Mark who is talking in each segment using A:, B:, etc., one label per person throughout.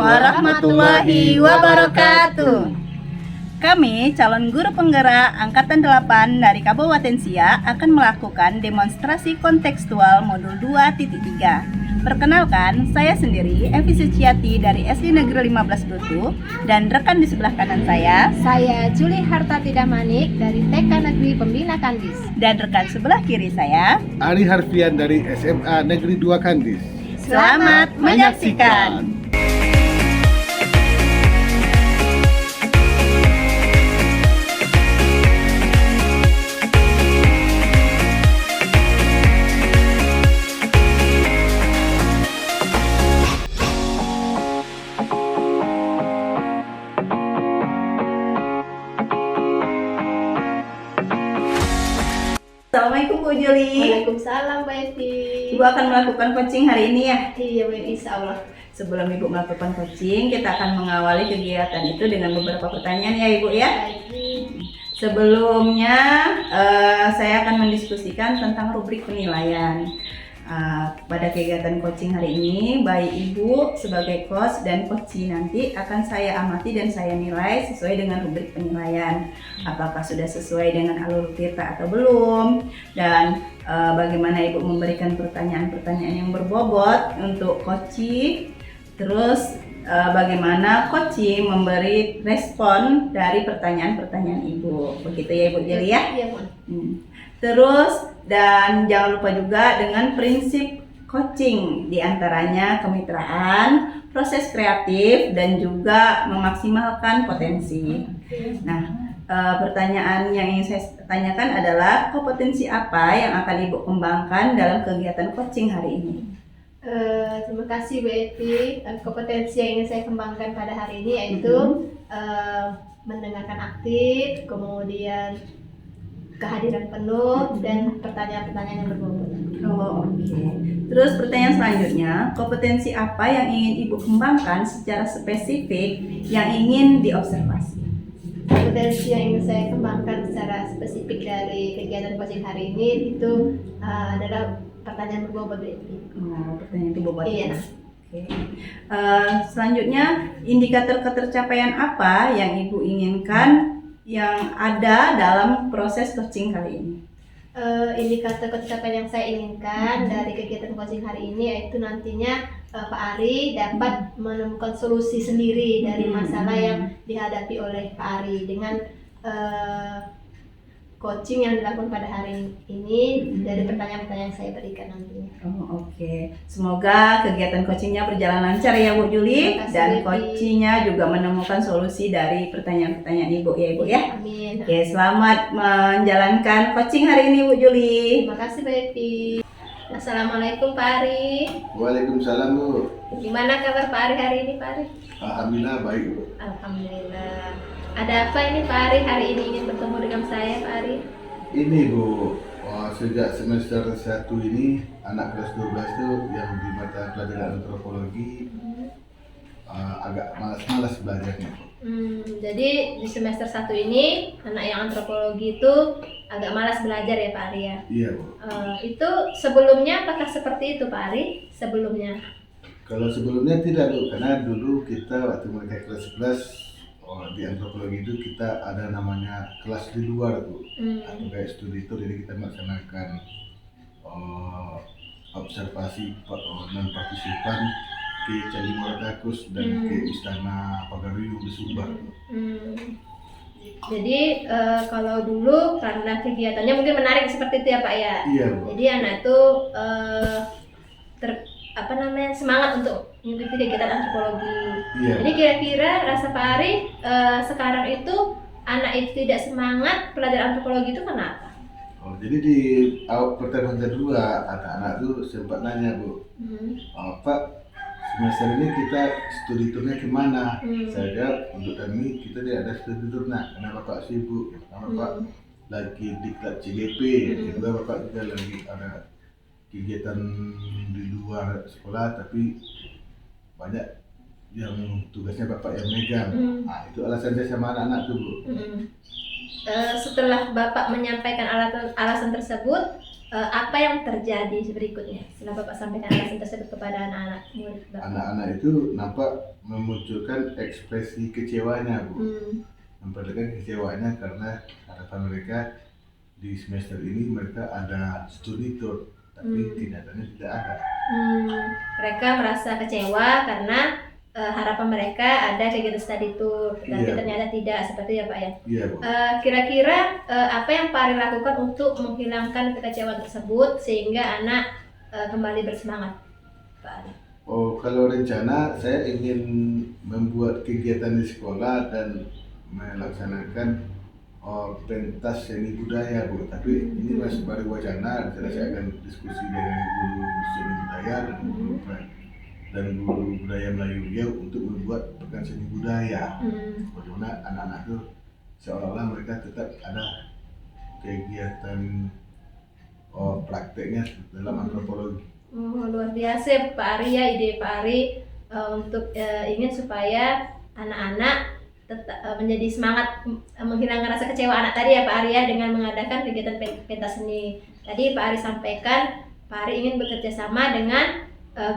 A: warahmatullahi wabarakatuh. Kami, calon guru penggerak Angkatan 8 dari Kabupaten Siak akan melakukan demonstrasi kontekstual modul 2.3. Perkenalkan, saya sendiri, Evi Suciati dari SD Negeri 15 Brutu, dan rekan di sebelah kanan saya
B: Juli Hartati Damanik dari TK Negeri Pembina Kandis.
A: Dan rekan sebelah kiri saya,
C: Ari Harfian dari SMA Negeri 2 Kandis.
A: Selamat menyaksikan. Assalamualaikum Bu Juli.
B: Waalaikumsalam Mbak Evi.
A: Ibu akan melakukan coaching hari ini ya?
B: Iya Bu, insya Allah.
A: Sebelum Ibu melakukan coaching, kita akan mengawali kegiatan itu dengan beberapa pertanyaan ya Ibu ya. Sebelumnya saya akan mendiskusikan tentang rubrik penilaian. Pada kegiatan coaching hari ini, baik Ibu sebagai coach dan coachee nanti akan saya amati dan saya nilai sesuai dengan rubrik penilaian. Apakah sudah sesuai dengan alur kita atau belum, dan bagaimana Ibu memberikan pertanyaan-pertanyaan yang berbobot untuk coachee. Terus bagaimana coachee memberi respon dari pertanyaan-pertanyaan Ibu. Begitu ya Ibu Jeli ya?
B: Iya Bu.
A: Terus dan jangan lupa juga dengan prinsip coaching, diantaranya kemitraan, proses kreatif, dan juga memaksimalkan potensi. Nah, pertanyaan yang ingin saya tanyakan adalah kompetensi apa yang akan Ibu kembangkan dalam kegiatan coaching hari ini?
B: Terima kasih Bu Evi. Kompetensi yang ingin saya kembangkan pada hari ini yaitu mendengarkan aktif, kemudian kehadiran penuh, dan pertanyaan-pertanyaan yang berbobot.
A: Oke. Terus pertanyaan selanjutnya, kompetensi apa yang ingin Ibu kembangkan secara spesifik yang ingin diobservasi?
B: Kompetensi yang ingin saya kembangkan secara spesifik dari kegiatan coaching hari ini itu adalah pertanyaan berbobot Bu Evi.
A: Pertanyaan itu bobot.
B: Iya.
A: Oke. Selanjutnya, indikator ketercapaian apa yang Ibu inginkan yang ada dalam proses coaching kali ini?
B: Indikator pencapaian yang saya inginkan dari kegiatan coaching hari ini yaitu nantinya Pak Ari dapat menemukan solusi sendiri dari masalah yang dihadapi oleh Pak Ari dengan coaching yang dilakukan pada hari ini dari pertanyaan-pertanyaan yang saya berikan nantinya.
A: Oke. Semoga kegiatan coachingnya berjalan lancar ya Bu Juli, dan coachingnya juga menemukan solusi dari pertanyaan-pertanyaan Ibu ya Ibu ya.
B: Amin.
A: Oke, selamat menjalankan coaching hari ini Bu Juli.
B: Terima kasih Bu Evi. Assalamualaikum Pak Ari.
C: Waalaikumsalam Bu.
B: Gimana kabar Pak Ari hari ini Pak Ari?
C: Alhamdulillah baik Bu.
B: Alhamdulillah. Ada apa ini Pak Ari hari ini ingin bertemu dengan saya Pak Ari?
C: Ini Bu, sejak semester 1 ini anak kelas 12 itu yang di mata pelajaran antropologi agak malas-malas belajarnya Bu.
B: Jadi di semester 1 ini anak yang antropologi itu agak malas belajar ya Pak Ari ya?
C: Iya Bu.
B: Itu sebelumnya apakah seperti itu Pak Ari? Sebelumnya?
C: Kalau sebelumnya tidak Bu, karena dulu kita waktu mereka kelas 11 di antropologi itu kita ada namanya kelas di luar Bu, atau kayak studi itu, jadi kita melaksanakan observasi non partisipan ke Candi Muaratakus dan ke Istana Pagariu di Sumbar.
B: Jadi kalau dulu karena kegiatannya mungkin menarik seperti itu ya Pak ya?
C: Iya Bu.
B: Jadi anak itu semangat untuk mengikuti kegiatan antropologi.
C: Iya.
B: Jadi kira-kira rasa Pak Ari sekarang itu anak itu tidak semangat belajar antropologi itu kenapa?
C: Jadi di pertemuan kedua anak-anak tuh sempat nanya Bu, Pak, semester ini kita studi turnya kemana? Saya jawab, untuk kami kita tidak ada studi tur karena Bapak sibuk, karena Bapak lagi diklat CGP, juga Bapak juga lagi ada kegiatan di luar sekolah, tapi banyak yang tugasnya Bapak yang megang. Itu alasan saya sama anak-anak tuh Bu.
B: Setelah Bapak menyampaikan alasan tersebut, apa yang terjadi berikutnya setelah Bapak sampaikan alasan tersebut kepada anak-anak murid Bapak?
C: Anak-anak itu nampak memunculkan ekspresi kecewanya, Bu. Memperlihatkan kecewanya karena harapan mereka di semester ini mereka ada studi tour, tapi kenyataannya tidak ada.
B: Mereka merasa kecewa karena harapan mereka ada kegiatan study tour, tapi
C: Iya,
B: ternyata tidak, seperti ya Pak ya.
C: Iya, Bu.
B: Kira-kira apa yang Pak Ari lakukan untuk menghilangkan kekecewaan tersebut sehingga anak kembali bersemangat, Pak Ari?
C: Oh, kalau rencana saya ingin membuat kegiatan di sekolah dan melaksanakan pentas seni budaya, Bu. Tapi ini masih baru wacana. Saya akan diskusi dengan guru seni budaya dan guru budaya Melayu Riau untuk membuat pekan seni budaya. Bagaimana anak-anak itu seolah-olah mereka tetap ada kegiatan prakteknya dalam antropologi.
B: Luar biasa Pak Ari ya, ide Pak Ari untuk ingin supaya anak-anak tetap menjadi semangat, menghilangkan rasa kecewa anak tadi ya Pak Ari ya, dengan mengadakan kegiatan pentas seni. Tadi Pak Ari sampaikan Pak Ari ingin bekerja sama dengan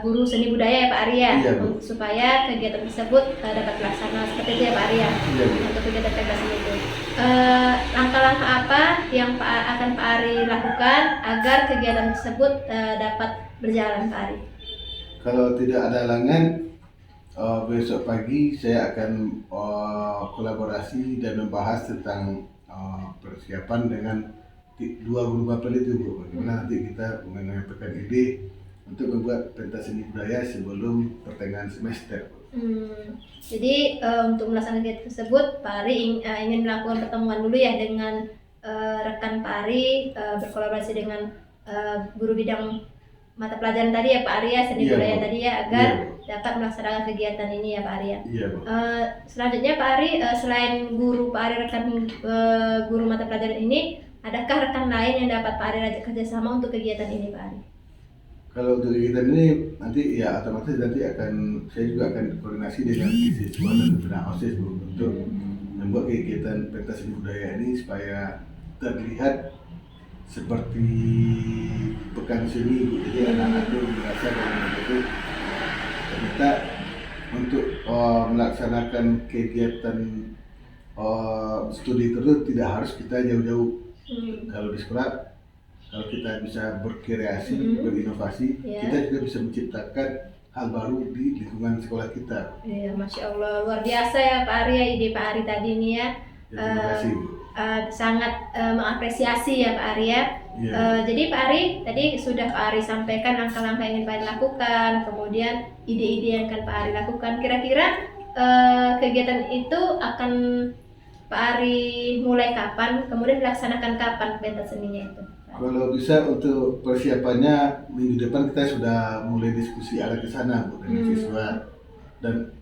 B: guru seni budaya ya Pak Ari ya,
C: Iya,
B: supaya kegiatan tersebut dapat terlaksana seperti itu ya Pak Ari ya.
C: Iya,
B: untuk kegiatan pentas seni itu. Langkah-langkah apa yang akan Pak Ari lakukan agar kegiatan tersebut dapat berjalan Pak Ari?
C: Kalau tidak ada halangan, besok pagi saya akan kolaborasi dan membahas tentang persiapan dengan dua guru Bapak itu, Bu. Bagaimana nanti kita menyampaikan ide untuk membuat pentas seni budaya sebelum pertengahan semester.
B: Jadi untuk melaksanakan kegiatan tersebut, Pak Ari ingin melakukan pertemuan dulu ya dengan rekan Pak Ari, berkolaborasi dengan guru bidang mata pelajaran tadi ya Pak Ari ya, seni budaya tadi ya, agar dapat melaksanakan kegiatan ini ya Pak Ari ya.
C: Iya, Bu.
B: Selanjutnya Pak Ari, selain guru Pak Ari rekan guru mata pelajaran ini, adakah rekan lain yang dapat Pak Ari ajak kerjasama untuk kegiatan ini Pak Ari?
C: Kalau untuk kegiatan ini nanti ya otomatis nanti saya juga akan koordinasi dengan siswa dan pembina OSIS, Bu, untuk membuat kegiatan pentas seni budaya ini supaya terlihat seperti pekan seni, Bu. Jadi anak-anak itu merasa bahwa itu kita untuk melaksanakan kegiatan studi terus tidak harus kita jauh-jauh. Kalau di sekolah, kalau kita bisa berkreasi, berinovasi, kita juga bisa menciptakan hal baru di lingkungan sekolah kita.
B: Iya, Masya Allah, luar biasa ya Pak Ari ya, ide Pak Ari tadi ini ya.
C: Terima kasih.
B: Sangat mengapresiasi ya Pak Ari ya. Jadi Pak Ari, tadi sudah Pak Ari sampaikan langkah-langkah yang ingin Pak Ari lakukan, kemudian ide-ide yang akan Pak Ari lakukan. Kira-kira kegiatan itu akan Pak Ari mulai kapan, kemudian dilaksanakan kapan pentas seninya itu?
C: Kalau bisa untuk persiapannya minggu depan kita sudah mulai diskusi arah ke sana, Bu, dengan siswa dan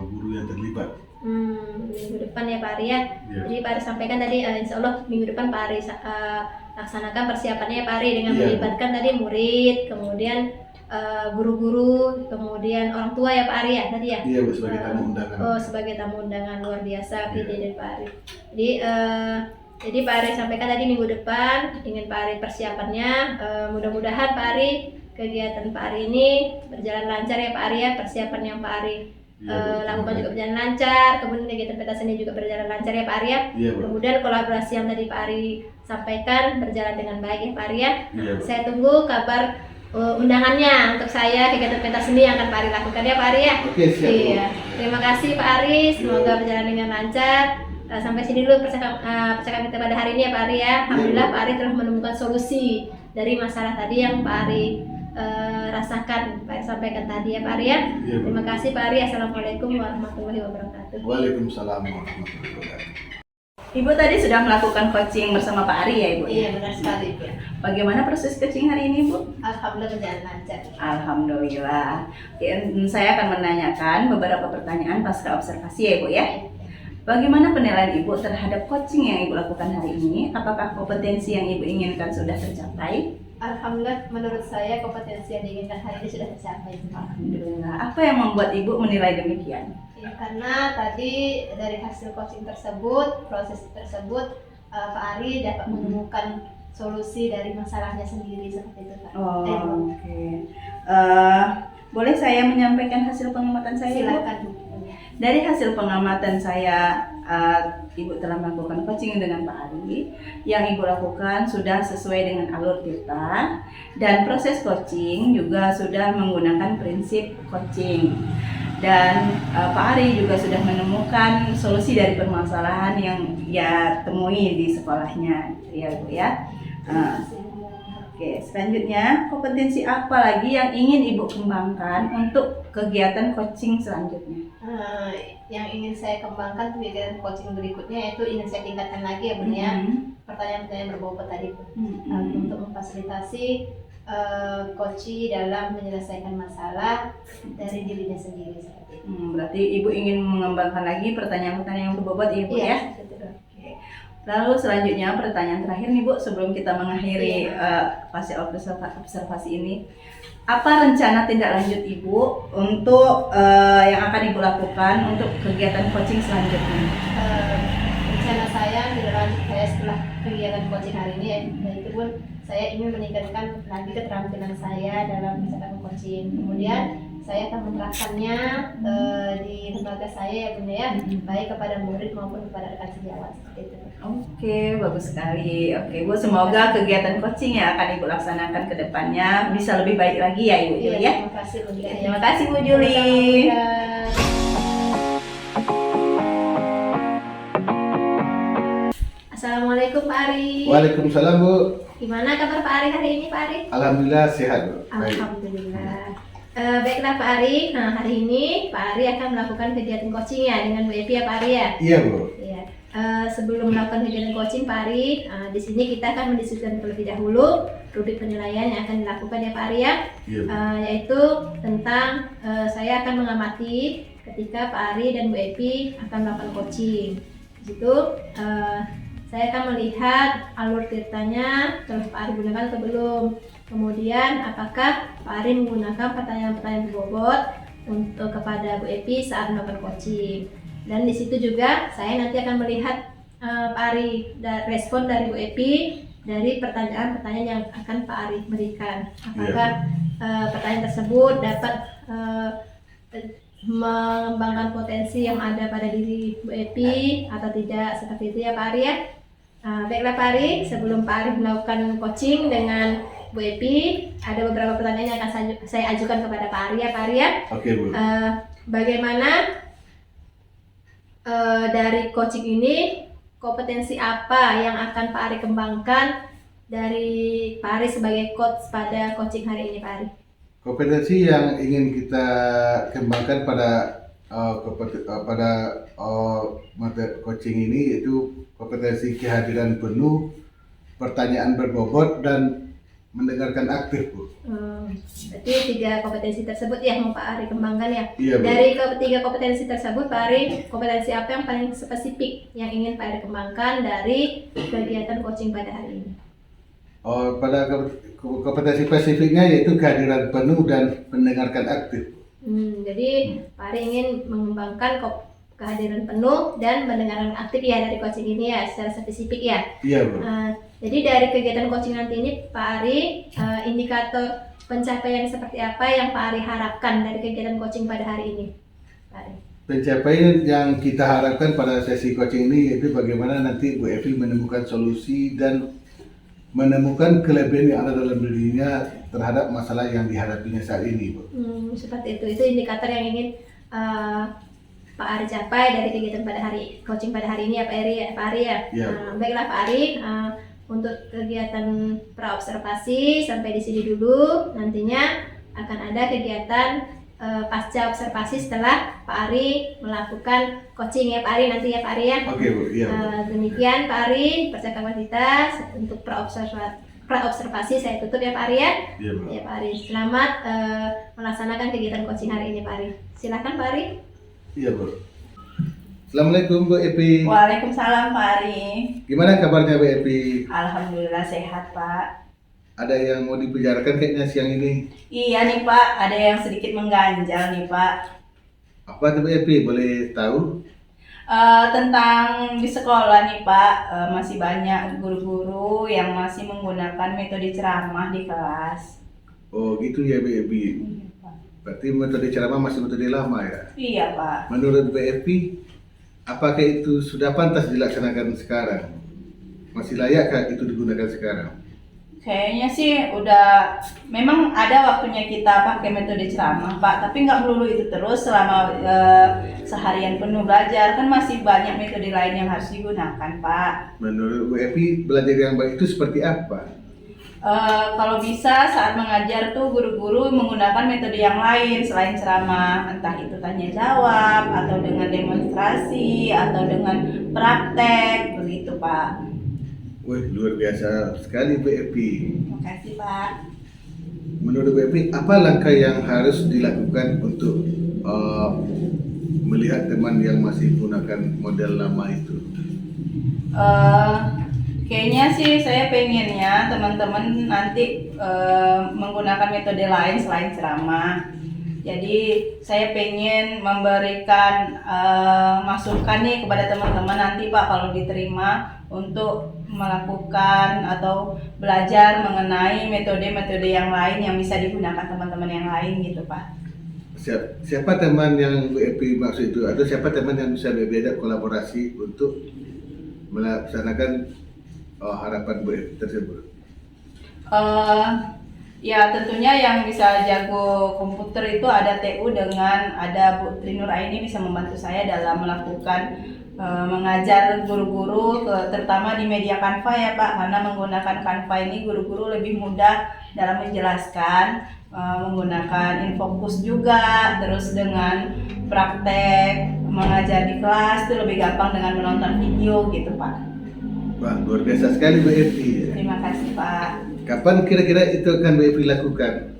C: guru yang terlibat.
B: Minggu depan ya Pak Ari ya. Jadi Pak Ari sampaikan tadi insya Allah minggu depan Pak Ari laksanakan persiapannya ya Pak Ari dengan melibatkan tadi murid, kemudian guru-guru, kemudian orang tua ya Pak Ari ya tadi ya.
C: Iya, Bu, sebagai tamu undangan.
B: Sebagai tamu undangan, luar biasa ide dari Pak Ari. Jadi Pak Ari sampaikan tadi minggu depan ingin Pak Ari persiapannya, mudah-mudahan Pak Ari kegiatan Pak Ari ini berjalan lancar ya Pak Ari ya, persiapan yang Pak Ari lakukan juga berjalan lancar, kemudian kegiatan pentas seni juga berjalan lancar ya Pak Ari ya. Kemudian kolaborasi yang tadi Pak Ari sampaikan berjalan dengan baik ya Pak Ari ya. Saya tunggu kabar undangannya untuk saya kegiatan pentas seni yang akan Pak Ari lakukan ya Pak Ari ya.
C: Oke, siap.
B: Iya. Terima kasih Pak Ari, semoga berjalan dengan lancar. Sampai sini dulu percakapan kita pada hari ini ya Pak Ari ya. Alhamdulillah Pak Ari telah menemukan solusi dari masalah tadi yang Pak Ari rasakan, Pak Ari sampaikan tadi ya Pak Ari ya. Terima kasih Pak Ari. Assalamualaikum warahmatullahi wabarakatuh.
C: Waalaikumsalam warahmatullahi wabarakatuh.
A: Ibu tadi sudah melakukan coaching bersama Pak Ari ya Ibu?
B: Iya benar sekali Ibu.
A: Bagaimana proses coaching hari ini Bu?
B: Alhamdulillah berjalan lancar.
A: Alhamdulillah. Saya akan menanyakan beberapa pertanyaan pasca observasi ya Ibu ya. Bagaimana penilaian Ibu terhadap coaching yang Ibu lakukan hari ini? Apakah kompetensi yang Ibu inginkan sudah tercapai?
B: Alhamdulillah, menurut saya kompetensi yang diinginkan hari ini sudah tercapai.
A: Alhamdulillah. Apa yang membuat Ibu menilai demikian?
B: Ya, karena tadi dari hasil coaching tersebut, proses tersebut, Pak Ari dapat menemukan solusi dari masalahnya sendiri seperti itu Pak.
A: Oh, oke. Boleh saya menyampaikan hasil pengamatan saya, Bu?
B: Silakan Bu.
A: Dari hasil pengamatan saya, Ibu telah melakukan coaching dengan Pak Ari. Yang Ibu lakukan sudah sesuai dengan alur kita, dan proses coaching juga sudah menggunakan prinsip coaching. Dan Pak Ari juga sudah menemukan solusi dari permasalahan yang ia temui di sekolahnya, ya Bu ya. Oke, selanjutnya kompetensi apa lagi yang ingin Ibu kembangkan untuk kegiatan coaching selanjutnya?
B: Yang ingin saya kembangkan kegiatan coaching berikutnya, yaitu ingin saya tingkatkan lagi ya Bun ya, pertanyaan-pertanyaan berbobot tadi Bun, untuk memfasilitasi coaching dalam menyelesaikan masalah dari dirinya sendiri seperti itu.
A: Berarti Ibu ingin mengembangkan lagi pertanyaan-pertanyaan yang berbobot ya Bu ya?
B: Betul.
A: Oke. Lalu selanjutnya pertanyaan terakhir nih Bu, sebelum kita mengakhiri fase observasi ini. Apa rencana tindak lanjut Ibu untuk yang akan Ibu lakukan untuk kegiatan coaching selanjutnya?
B: Rencana saya tindak lanjut saya setelah kegiatan coaching hari ini, yaitu pun saya ingin meningkatkan lagi keterampilan saya dalam misalkan coaching. Kemudian saya akan menerapkannya di lembaga saya ya Bunda ya, baik kepada murid maupun kepada rekan sejawat seperti itu.
A: Oke, bagus sekali. Oke Bu, semoga kegiatan coaching yang akan Ibu laksanakan ke depannya bisa lebih baik lagi ya Ibu Juli ya.
B: Terima kasih Bu Juli.
A: Terima kasih Bu Juli.
B: Assalamualaikum Pak Ari.
C: Waalaikumsalam Bu.
B: Gimana kabar Pak Ari hari ini Pak Ari?
C: Alhamdulillah sehat Bu. Baik.
B: Alhamdulillah. Baiklah Pak Ari, hari ini Pak Ari akan melakukan kegiatan coaching ya dengan Bu Epi ya Pak Ari ya?
C: Iya Bu.
B: Iya. Sebelum melakukan kegiatan coaching Pak Ari, di sini kita akan mendiskusikan terlebih dahulu rubrik penilaian yang akan dilakukan ya Pak Ari ya,
C: Iya Bu.
B: yaitu tentang saya akan mengamati ketika Pak Ari dan Bu Epi akan melakukan coaching. Di situ saya akan melihat alur ceritanya telah Pak Ari gunakan atau belum. Kemudian apakah Pak Ari menggunakan pertanyaan-pertanyaan berbobot untuk kepada Bu Epi saat melakukan coaching. Dan di situ juga saya nanti akan melihat Pak Ari respon dari Bu Epi dari pertanyaan-pertanyaan yang akan Pak Ari berikan. Apakah pertanyaan tersebut dapat mengembangkan potensi yang ada pada diri Bu Epi atau tidak, seperti itu ya Pak Ari ya. Baiklah Pak Ari, sebelum Pak Ari melakukan coaching dengan Bu Epi, ada beberapa pertanyaan yang akan saya ajukan kepada Pak Ari ya Pak Ari ya.
C: Oke Bu.
B: Bagaimana dari coaching ini, kompetensi apa yang akan Pak Ari kembangkan dari Pak Ari sebagai coach pada coaching hari ini Pak Ari?
C: Kompetensi yang ingin kita kembangkan pada materi coaching ini yaitu kompetensi kehadiran penuh, pertanyaan berbobot, dan mendengarkan aktif Bu.
B: Berarti 3 kompetensi tersebut ya mau Pak Ari kembangkan ya.
C: Iya Bu.
B: Dari ketiga kompetensi tersebut Pak Ari, kompetensi apa yang paling spesifik yang ingin Pak Ari kembangkan dari kegiatan coaching pada hari ini?
C: Pada kompetensi spesifiknya yaitu kehadiran penuh dan mendengarkan aktif.
B: Jadi Pak Ari ingin mengembangkan kehadiran penuh dan mendengarkan aktif ya dari coaching ini ya, secara spesifik ya.
C: Iya Bu.
B: Jadi dari kegiatan coaching nanti ini Pak Ari, indikator pencapaian seperti apa yang Pak Ari harapkan dari kegiatan coaching pada hari ini Pak Ari?
C: Pencapaian yang kita harapkan pada sesi coaching ini yaitu bagaimana nanti Bu Evi menemukan solusi dan menemukan kelebihan yang ada dalam dirinya terhadap masalah yang dihadapinya saat ini Bu.
B: Seperti itu indikator yang ingin Pak Ari capai dari kegiatan pada hari coaching pada hari ini ya Pak Ari ya.
C: Ya.
B: Baiklah Pak Ari, untuk kegiatan praobservasi sampai di sini dulu. Nantinya akan ada kegiatan pasca observasi setelah Pak Ari melakukan coaching ya Pak Ari nanti ya Pak Ari ya.
C: Oke Bu, iya Bu.
B: Demikian Pak Ari percakapan kita untuk praobservasi saya tutup ya Pak Ari ya.
C: Iya Bu.
B: Ya Pak Ari, selamat melaksanakan kegiatan coaching hari ini Pak Ari. Silakan Pak Ari.
C: Iya Bu. Assalamualaikum Bu Epi.
A: Waalaikumsalam Pak Ari.
C: Gimana kabarnya Bu Epi?
A: Alhamdulillah sehat Pak.
C: Ada yang mau dibicarakan kayaknya siang ini?
A: Iya nih Pak, ada yang sedikit mengganjal nih Pak.
C: Apa tuh Bu Epi? Boleh tahu?
A: Tentang di sekolah nih Pak, masih banyak guru-guru yang masih menggunakan metode ceramah di kelas.
C: Oh gitu ya BFP.
A: Iya Pak.
C: Berarti metode ceramah masih metode lama ya.
A: Iya Pak.
C: Menurut BFP, apakah itu sudah pantas dilaksanakan sekarang? Masih layakkah itu digunakan sekarang?
A: Kayaknya sih udah, memang ada waktunya kita pakai metode ceramah Pak, tapi nggak melulu itu terus selama seharian penuh belajar, kan masih banyak metode lain yang harus digunakan Pak.
C: Menurut BFP, belajar yang baik itu seperti apa?
A: Kalau bisa saat mengajar tuh guru-guru menggunakan metode yang lain selain ceramah, entah itu tanya jawab atau dengan demonstrasi atau dengan praktek begitu Pak.
C: Wih, luar biasa sekali BFP.
A: Terima kasih Pak.
C: Menurut BFP, apa langkah yang harus dilakukan untuk melihat teman yang masih menggunakan model lama itu?
A: Kayaknya sih saya pengennya teman-teman nanti menggunakan metode lain selain ceramah. Jadi saya pengen memberikan masukan nih kepada teman-teman nanti Pak kalau diterima untuk melakukan atau belajar mengenai metode-metode yang lain yang bisa digunakan teman-teman yang lain gitu Pak.
C: Siapa teman yang BFP maksud itu? Atau siapa teman yang bisa diajak kolaborasi untuk melaksanakan harapan BFP tersebut?
A: Ya tentunya yang bisa jago komputer itu ada TU dengan ada Bu Trinur Aini bisa membantu saya dalam melakukan mengajar guru-guru terutama di media Canva ya Pak, karena menggunakan Canva ini guru-guru lebih mudah dalam menjelaskan, menggunakan infocus juga, terus dengan praktek mengajar di kelas itu lebih gampang dengan menonton video gitu Pak.
C: Wah, luar biasa sekali BFP ya.
A: Terima kasih Pak.
C: Kapan kira-kira itu akan BFP lakukan?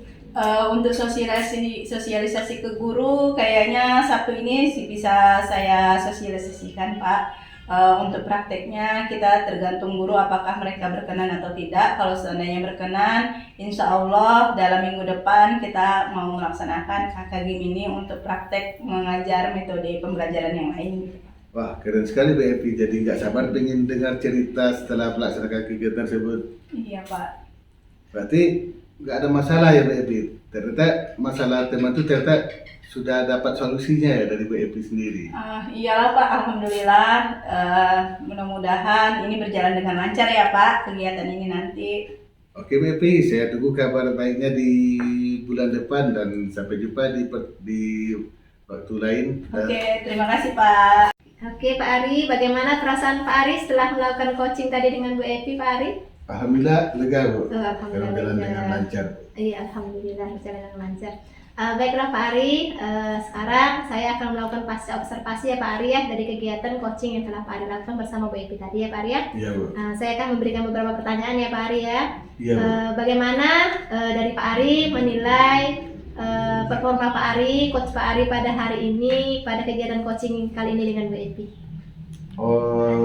A: Untuk sosialisasi ke guru kayaknya Sabtu ini bisa saya sosialisasikan Pak. Untuk prakteknya kita tergantung guru apakah mereka berkenan atau tidak. Kalau seandainya berkenan, insya Allah dalam minggu depan kita mau melaksanakan KKG ini untuk praktek mengajar metode pembelajaran yang lain.
C: Wah, keren sekali BFP. Jadi nggak sabar pengen dengar cerita setelah melaksanakan kegiatan tersebut.
A: Iya Pak.
C: Berarti nggak ada masalah ya BFP. Ternyata masalah teman itu ternyata sudah dapat solusinya ya dari BFP sendiri.
A: Iyalah Pak, alhamdulillah. Mudah-mudahan ini berjalan dengan lancar ya Pak kegiatan ini nanti.
C: Oke BFP, saya tunggu kabar baiknya di bulan depan dan sampai jumpa di waktu lain.
A: Oke, terima kasih Pak.
B: Oke Pak Ari, bagaimana perasaan Pak Ari setelah melakukan coaching tadi dengan Bu Epi Pak Ari?
C: Alhamdulillah lega Bu.
B: Alhamdulillah
C: Jalan dengan lancar.
B: Iya, alhamdulillah berjalan dengan lancar. Baiklah Pak Ari, sekarang saya akan melakukan observasi ya Pak Ari ya dari kegiatan coaching yang telah Pak Ari lakukan bersama Bu Epi tadi ya Pak Ari ya.
C: Iya Bu.
B: Saya akan memberikan beberapa pertanyaan ya Pak Ari ya.
C: Iya Bu.
B: Bagaimana dari Pak Ari menilai performa Pak Ari, coach Pak Ari pada hari ini pada kegiatan coaching kali ini dengan Bu Epi?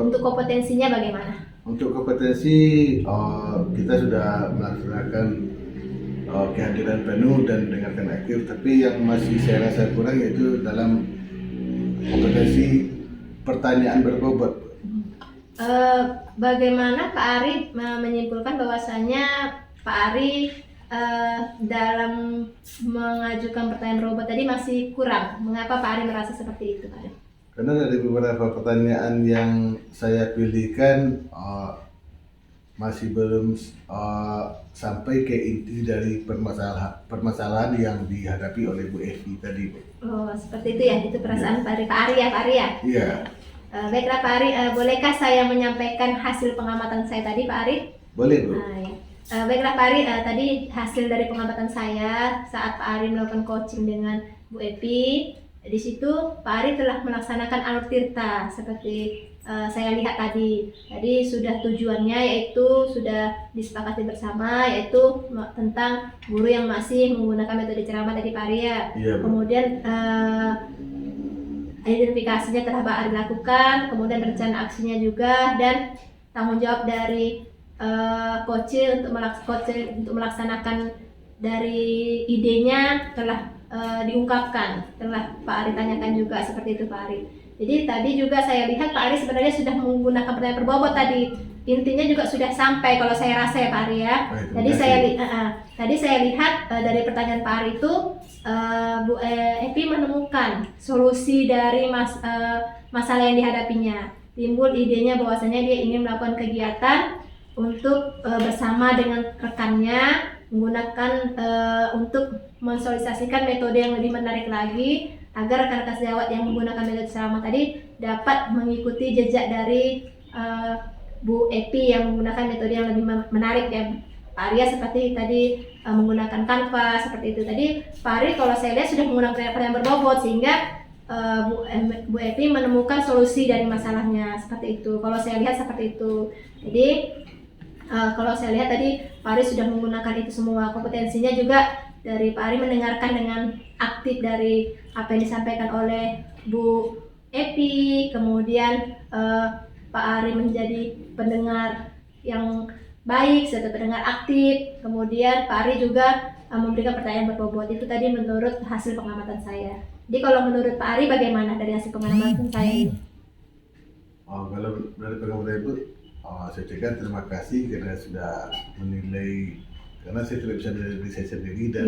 B: Untuk kompetensinya bagaimana?
C: Untuk kompetensi kita sudah melaksanakan kehadiran penuh dan dengarkan aktif, tapi yang masih saya rasa kurang yaitu dalam kompetensi pertanyaan berbobot.
B: Bagaimana Pak Ari menyimpulkan bahwasanya Pak Ari dalam mengajukan pertanyaan robot tadi masih kurang? Mengapa Pak Ari merasa seperti itu Pak Ari?
C: Karena dari beberapa pertanyaan yang saya pilihkan masih belum sampai ke inti dari permasalahan yang dihadapi oleh Bu Evi tadi.
B: Oh, seperti itu ya, itu perasaan Pak Ari. Pak Ari ya?
C: Iya.
B: Baiklah Pak Ari, bolehkah saya menyampaikan hasil pengamatan saya tadi Pak Ari?
C: Boleh Bu.
B: Ya. Baiklah Pak Ari, tadi hasil dari pengamatan saya saat Pak Ari melakukan coaching dengan Bu Evi. Di situ Pak Ari telah melaksanakan alur tirta seperti saya lihat tadi sudah tujuannya yaitu sudah disepakati bersama yaitu tentang guru yang masih menggunakan metode ceramah tadi Pak Ari ya.
C: Iya,
B: Kemudian identifikasinya telah Pak Ari lakukan, kemudian rencana aksinya juga dan tanggung jawab dari coach untuk melaksanakan dari idenya telah diungkapkan, telah Pak Ari tanyakan juga seperti itu Pak Ari. Jadi tadi juga saya lihat Pak Ari sebenarnya sudah menggunakan pertanyaan berbobot tadi. Intinya juga sudah sampai kalau saya rasa ya Pak Ari ya. Tadi saya lihat dari pertanyaan Pak Ari itu Bu Evi menemukan solusi dari masalah yang dihadapinya. Timbul idenya bahwasanya dia ingin melakukan kegiatan untuk bersama dengan rekannya menggunakan untuk mensosialisasikan metode yang lebih menarik lagi agar rekan-rekan sejawat yang menggunakan metode selamat tadi dapat mengikuti jejak dari Bu Epi yang menggunakan metode yang lebih menarik ya Pak Arya, seperti tadi menggunakan Canva seperti itu. Tadi Pak Ari kalau saya lihat sudah menggunakan pertanyaan berbobot sehingga Bu Epi menemukan solusi dari masalahnya seperti itu. Kalau saya lihat seperti itu. Jadi kalau saya lihat tadi Pak Ari sudah menggunakan itu semua. Kompetensinya juga dari Pak Ari mendengarkan dengan aktif dari apa yang disampaikan oleh Bu Epi. Kemudian Pak Ari menjadi pendengar yang baik, serta pendengar aktif. Kemudian Pak Ari juga memberikan pertanyaan berbobot. Itu tadi menurut hasil pengamatan saya. Jadi kalau menurut Pak Ari bagaimana dari hasil pengamatan saya ini?
C: Kalau dari pengamatan itu, saya cakap terima kasih karena sudah menilai, karena saya tidak bisa dari diri saya sendiri, dan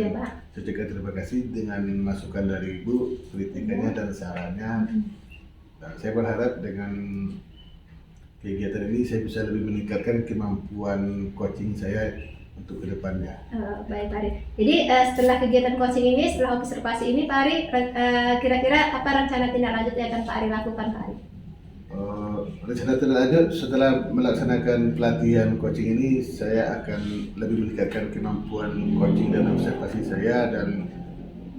C: saya cakap terima kasih dengan masukan dari Ibu, kritikannya dan sarannya. Dan saya berharap dengan kegiatan ini saya bisa lebih meningkatkan kemampuan coaching saya untuk kedepannya.
B: Baik Pak Ari. Jadi setelah kegiatan coaching ini, setelah observasi ini Pak Ari, kira-kira apa rencana tindak lanjut yang akan Pak Ari lakukan Pak Ari?
C: Rencana tindak lanjut setelah melaksanakan pelatihan coaching ini, saya akan lebih meningkatkan kemampuan coaching dan observasi saya, dan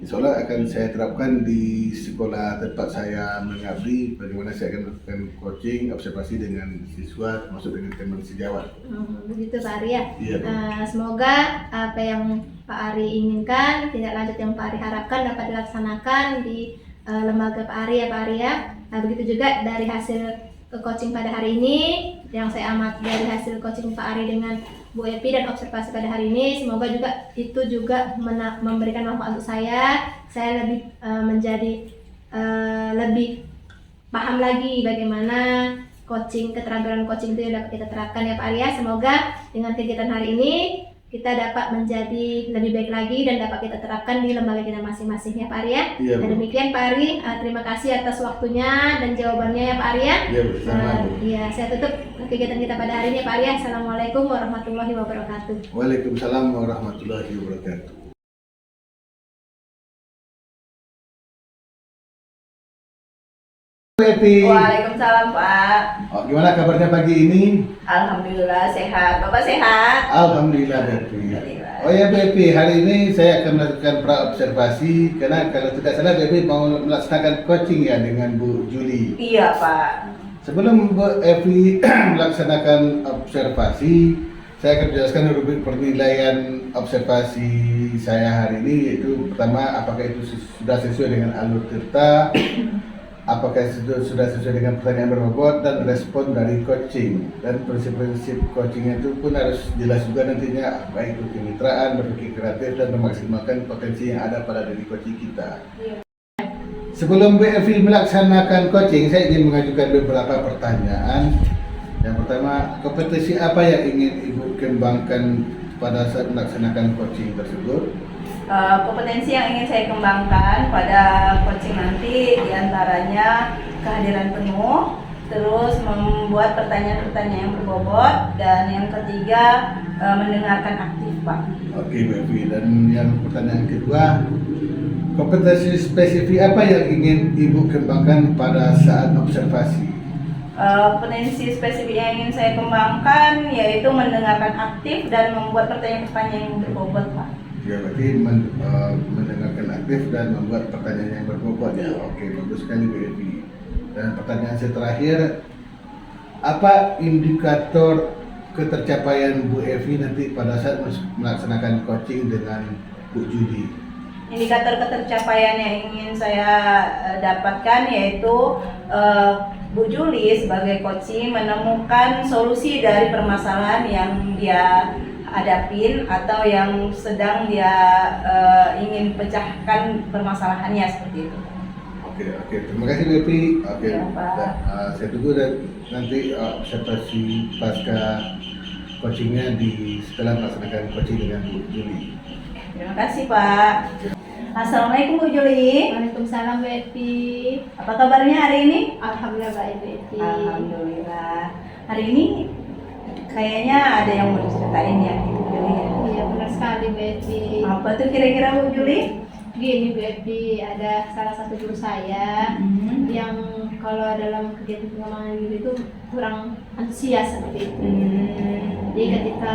C: insya Allah akan saya terapkan di sekolah tempat saya mengabdi, bagaimana saya akan melakukan coaching, observasi dengan siswa, termasuk dengan teman sejawat.
B: Begitu Pak Ari ya?
C: Iya.
B: Semoga apa yang Pak Ari inginkan, tindak lanjut yang Pak Ari harapkan dapat dilaksanakan di lembaga Pak Ari ya Pak Ari ya. Begitu juga dari hasil coaching pada hari ini, yang saya amati dari hasil coaching Pak Ari dengan Bu Epi dan observasi pada hari ini, semoga juga itu juga memberikan manfaat untuk saya lebih menjadi lebih paham lagi bagaimana keterampilan coaching itu dapat kita terapkan ya Pak Ari ya. Semoga dengan kegiatan hari ini kita dapat menjadi lebih baik lagi dan dapat kita terapkan di lembaga kita masing-masing ya Pak Ari ya.
C: Iya,
B: Dan demikian Pak Ari, terima kasih atas waktunya dan jawabannya ya Pak Ari ya.
C: Iya, bersama.
B: Iya, saya tutup kegiatan kita pada hari ini Pak Ari. Assalamualaikum warahmatullahi wabarakatuh.
C: Waalaikumsalam warahmatullahi wabarakatuh. Epi.
A: Waalaikumsalam Pak.
C: Gimana kabarnya pagi ini?
A: Alhamdulillah sehat. Bapak sehat?
C: Alhamdulillah Bepi. Oh ya Bepi, hari ini saya akan melakukan pra-observasi, karena kalau tidak salah Bepi mau melaksanakan coaching ya dengan Bu Juli.
A: Iya Pak.
C: Sebelum Bu Evi melaksanakan observasi, saya akan jelaskan rubrik penilaian observasi saya hari ini, yaitu pertama, apakah itu sudah sesuai dengan alur cerita, apakah itu sudah sesuai dengan pertanyaan berbobot, dan respon dari coaching. Dan prinsip-prinsip coachingnya itu pun harus jelas juga nantinya, baik itu kemitraan, berpikir kreatif, dan memaksimalkan potensi yang ada pada diri coaching kita. Sebelum Bu Evi melaksanakan coaching, saya ingin mengajukan beberapa pertanyaan. Yang pertama, kompetensi apa yang ingin Ibu kembangkan pada saat melaksanakan coaching tersebut?
A: Kompetensi yang ingin saya kembangkan pada coaching nanti diantaranya kehadiran penuh, terus membuat pertanyaan-pertanyaan yang berbobot, dan yang ketiga mendengarkan aktif Pak.
C: Oke Bu Evi, dan yang pertanyaan kedua, kompetensi spesifik apa yang ingin Ibu kembangkan pada saat observasi?
A: Kompetensi spesifik yang ingin saya kembangkan yaitu mendengarkan aktif dan membuat pertanyaan-pertanyaan yang berbobot Pak.
C: Ya, berarti mendengarkan aktif dan membuat pertanyaan yang berbobot ya. Oke, bagus sekali Bu Evi. Dan pertanyaan saya terakhir, apa indikator ketercapaian Bu Evi nanti pada saat melaksanakan coaching dengan Bu Juli?
A: Indikator ketercapaian yang ingin saya dapatkan yaitu Bu Juli sebagai coaching menemukan solusi dari permasalahan yang dia hadapin atau yang sedang dia ingin pecahkan permasalahannya, seperti itu.
C: Oke. Terima kasih Bepi. Oke.
A: Ya, Pak.
C: Saya tunggu nanti observasi pasca coachingnya setelah melaksanakan coaching dengan Bu Juli.
A: Terima kasih Pak. Assalamualaikum Bu Juli.
B: Waalaikumsalam Bu Eti.
A: Apa kabarnya hari ini?
B: Alhamdulillah baik Bu Eti.
A: Alhamdulillah. Hari ini kayaknya ada yang mau diceritain ya Bu Juli ya.
B: Iya benar sekali Bu Eti.
A: Apa tuh kira-kira Bu Juli?
B: Gini Bu Eti, ada salah satu guru saya yang kalau dalam kegiatan pengembangan diri itu kurang antusias seperti itu. Jadi ketika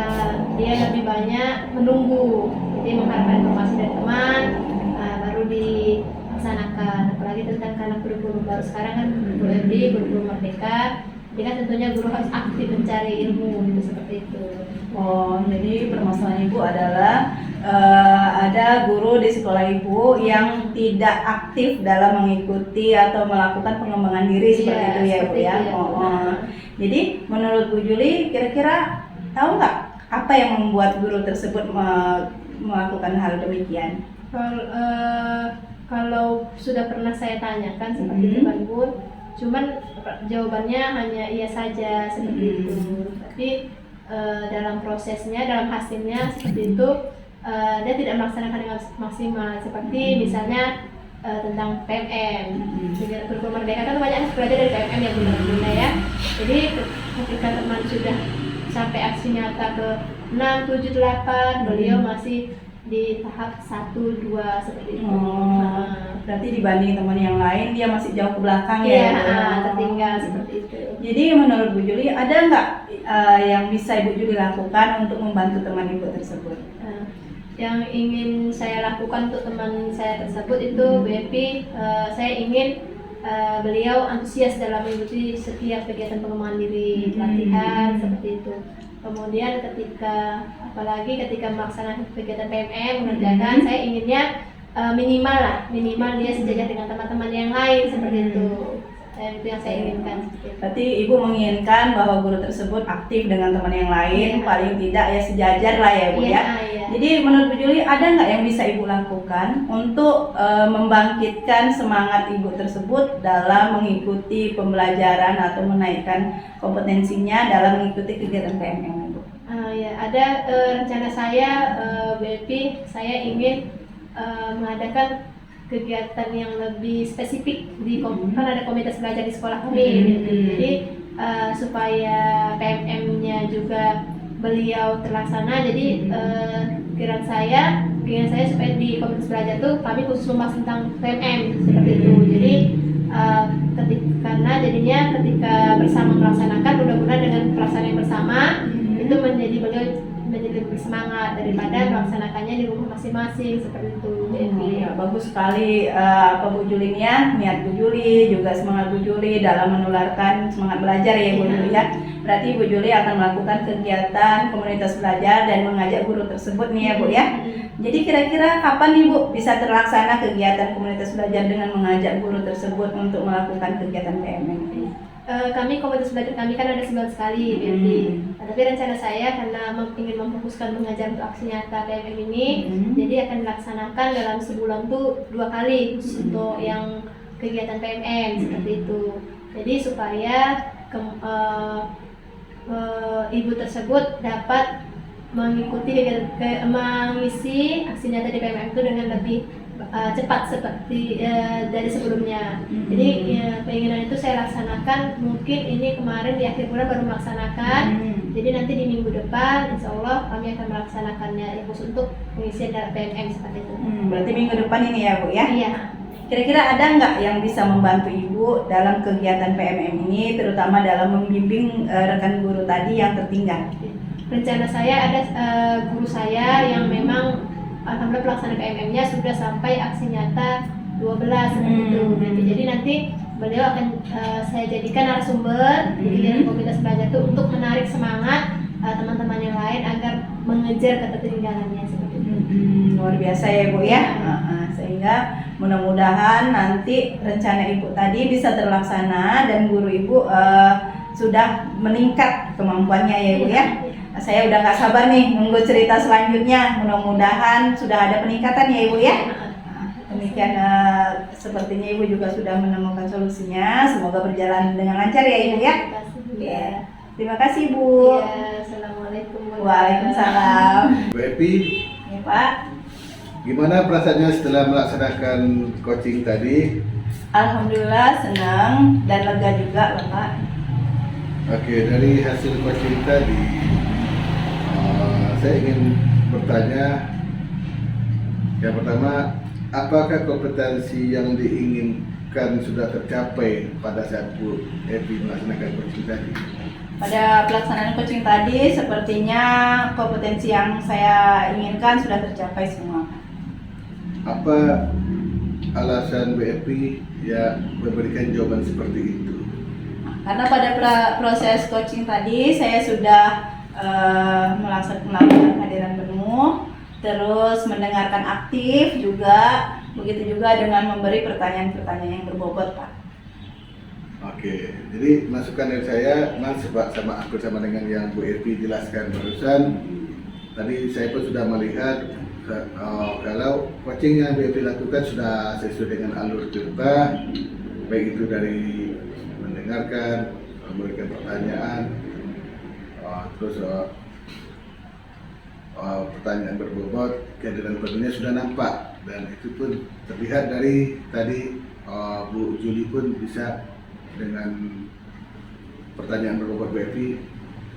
B: dia lebih banyak menunggu, jadi mengharapkan informasi dari teman, baru dilaksanakan. Apalagi tentang karena guru-guru baru sekarang kan guru-guru merdeka, jadi kan tentunya guru harus aktif mencari ilmu gitu, seperti itu.
A: Oh, jadi permasalahan Ibu adalah ada guru di sekolah Ibu yang tidak aktif dalam mengikuti atau melakukan pengembangan diri seperti itu ya Bu ya. Jadi menurut Bu Juli kira-kira tahu nggak apa yang membuat guru tersebut melakukan hal demikian?
B: Kalau sudah pernah saya tanyakan seperti itu kan Bu, cuman jawabannya hanya iya saja seperti itu. Tapi dalam prosesnya, dalam hasilnya seperti itu, dia tidak melaksanakan dengan maksimal. Seperti misalnya tentang PMM. Guru Merdeka kan banyak belajar dari PMM yang benar-benar ya. Jadi ketika teman sudah sampai aksi nyata ke 6, 7, 8, beliau masih di tahap 1, 2 seperti itu.
A: Berarti dibanding teman yang lain dia masih jauh ke belakang
B: Iya,
A: ya.
B: tertinggal seperti itu.
A: Jadi menurut Bu Juli ada nggak yang bisa Ibu Juli lakukan untuk membantu teman Ibu tersebut?
B: Yang ingin saya lakukan untuk teman saya tersebut itu BP, saya ingin beliau antusias dalam mengikuti setiap kegiatan pengembangan diri, pelatihan seperti itu. Kemudian apalagi ketika melaksanakan kegiatan PMM mengerjakan, saya inginnya minimal dia sejajar dengan teman-teman yang lain seperti itu. Itu yang saya inginkan.
A: Berarti Ibu menginginkan bahwa guru tersebut aktif dengan teman yang lain, paling tidak ya sejajar lah ya Bu ya. Jadi menurut Bu Juli ada nggak yang bisa Ibu lakukan untuk membangkitkan semangat Ibu tersebut dalam mengikuti pembelajaran atau menaikkan kompetensinya dalam mengikuti kegiatan PMM Ibu?
B: Ya, ada rencana saya BP, saya ingin mengadakan kegiatan yang lebih spesifik kan ada komunitas belajar di sekolah kami. Jadi supaya PMM-nya juga beliau terlaksana, jadi keinginan saya supaya di komunitas belajar tuh kami khusus membahas tentang PMM seperti itu. Jadi karena jadinya ketika bersama melaksanakan, mudah-mudahan dengan pelaksanaan yang bersama itu beliau menjadi lebih bersemangat daripada melaksanakannya di rumah masing-masing seperti itu.
A: Ya, bagus sekali Bu Juli ya, niat Bu Juli juga semangat Bu Juli dalam menularkan semangat belajar ya Bu Juli ya. Berarti Bu Juli akan melakukan kegiatan komunitas belajar dan mengajak guru tersebut nih ya Bu ya. Jadi kira-kira kapan nih Bu bisa terlaksana kegiatan komunitas belajar dengan mengajak guru tersebut untuk melakukan kegiatan PMM?
B: Kami komunitas belajar kami kan ada sebulan sekali tapi rencana saya karena ingin memfokuskan mengajar untuk aksi nyata PMM ini, jadi akan dilaksanakan dalam sebulan tuh 2 kali khusus untuk yang kegiatan PMM seperti itu. Jadi supaya ibu tersebut dapat mengikuti mengisi aksi nyata di PMM itu dengan lebih cepat seperti dari sebelumnya. Jadi keinginan itu saya laksanakan mungkin ini kemarin di akhir bulan baru melaksanakan. Jadi nanti di minggu depan insya Allah kami akan melaksanakannya khusus untuk pengisian dari PMM seperti itu.
A: Berarti minggu depan ini ya Bu ya?
B: Iya.
A: Kira-kira ada nggak yang bisa membantu Ibu dalam kegiatan PMM ini, terutama dalam membimbing rekan guru tadi yang tertinggal?
B: Rencana saya ada guru saya yang memang alhamdulillah pelaksanaan PMM-nya sudah sampai aksi nyata 12 seperti itu. Jadi nanti beliau akan saya jadikan narasumber di kegiatan komunitas belajar itu untuk menarik semangat teman-teman yang lain agar mengejar ketertinggalannya seperti itu.
A: Luar biasa ya Bu ya. Sehingga mudah-mudahan nanti rencana Ibu tadi bisa terlaksana dan guru Ibu sudah meningkat kemampuannya ya Bu ya. Saya udah gak sabar nih nunggu cerita selanjutnya. Mudah-mudahan sudah ada peningkatan ya Ibu ya. Demikian sepertinya Ibu juga sudah menemukan solusinya. Semoga berjalan dengan lancar ya Ibu ya.
B: Terima kasih.
A: Ya. Terima kasih Bu.
B: Ya, assalamualaikum.
A: Waalaikumsalam.
C: Bu Epi,
A: Ya Pak.
C: gimana perasaannya setelah melaksanakan coaching tadi?
A: Alhamdulillah senang dan lega juga Bapak.
C: Oke, dari hasil coaching tadi, saya ingin bertanya, yang pertama, apakah kompetensi yang diinginkan sudah tercapai pada saat Bu Epi melaksanakan coaching tadi?
A: Pada pelaksanaan coaching tadi, sepertinya kompetensi yang saya inginkan sudah tercapai semua.
C: Apa alasan Bu Epi ya memberikan jawaban seperti itu?
A: Karena pada proses coaching tadi, saya sudah melakukan kehadiran penuh, terus mendengarkan aktif juga, begitu juga dengan memberi pertanyaan-pertanyaan yang berbobot, Pak.
C: Oke, jadi masukan dari saya, hampir sama dengan yang Bu Epi jelaskan barusan. Tadi saya pun sudah melihat kalau coaching yang Bu Epi lakukan sudah sesuai dengan alur kita, baik itu dari mendengarkan, memberikan pertanyaan, terus pertanyaan berbobot, kehadiran penuhnya sudah nampak, dan itu pun terlihat dari tadi Bu Juli pun bisa dengan pertanyaan berbobot Bu Epi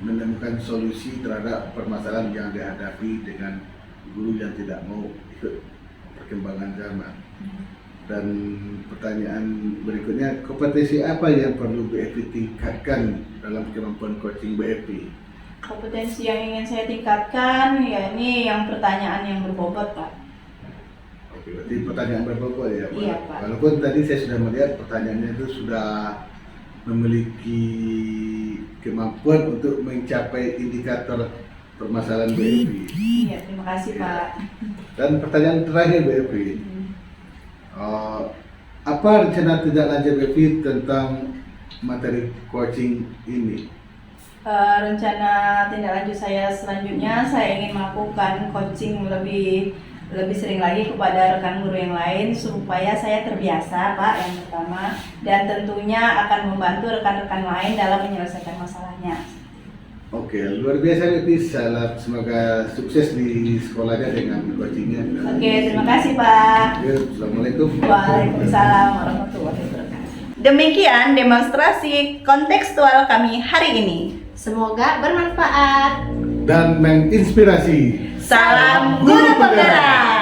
C: menemukan solusi terhadap permasalahan yang dihadapi dengan guru yang tidak mau ikut perkembangan zaman. Dan pertanyaan berikutnya, kompetensi apa yang perlu Bu Epi tingkatkan dalam kemampuan coaching Bu Epi?
A: Kompetensi yang ingin saya tingkatkan, ya ini yang pertanyaan yang berbobot, Pak.
C: Oke, berarti pertanyaan berbobot ya, Pak?
A: Iya, Pak.
C: Walaupun tadi saya sudah melihat pertanyaannya itu sudah memiliki kemampuan untuk mencapai indikator permasalahan Bu Epi.
A: Iya, terima kasih, Pak.
C: Dan pertanyaan terakhir Bu Epi, apa rencana tindak lanjut Bu Epi tentang materi coaching ini?
A: Rencana tindak lanjut saya selanjutnya, saya ingin melakukan coaching lebih sering lagi kepada rekan guru yang lain supaya saya terbiasa, Pak, yang pertama, dan tentunya akan membantu rekan-rekan lain dalam menyelesaikan masalahnya.
C: Oke, luar biasa Bu Epi. Semoga sukses di sekolahnya dengan coachingnya.
A: Oke, terima kasih, Pak.
C: Ya, Assalamualaikum.
A: Waalaikumsalam warahmatullahi wabarakatuh. Demikian demonstrasi kontekstual kami hari ini.
B: Semoga bermanfaat.
C: Dan menginspirasi.
A: Salam Guru Penggerak.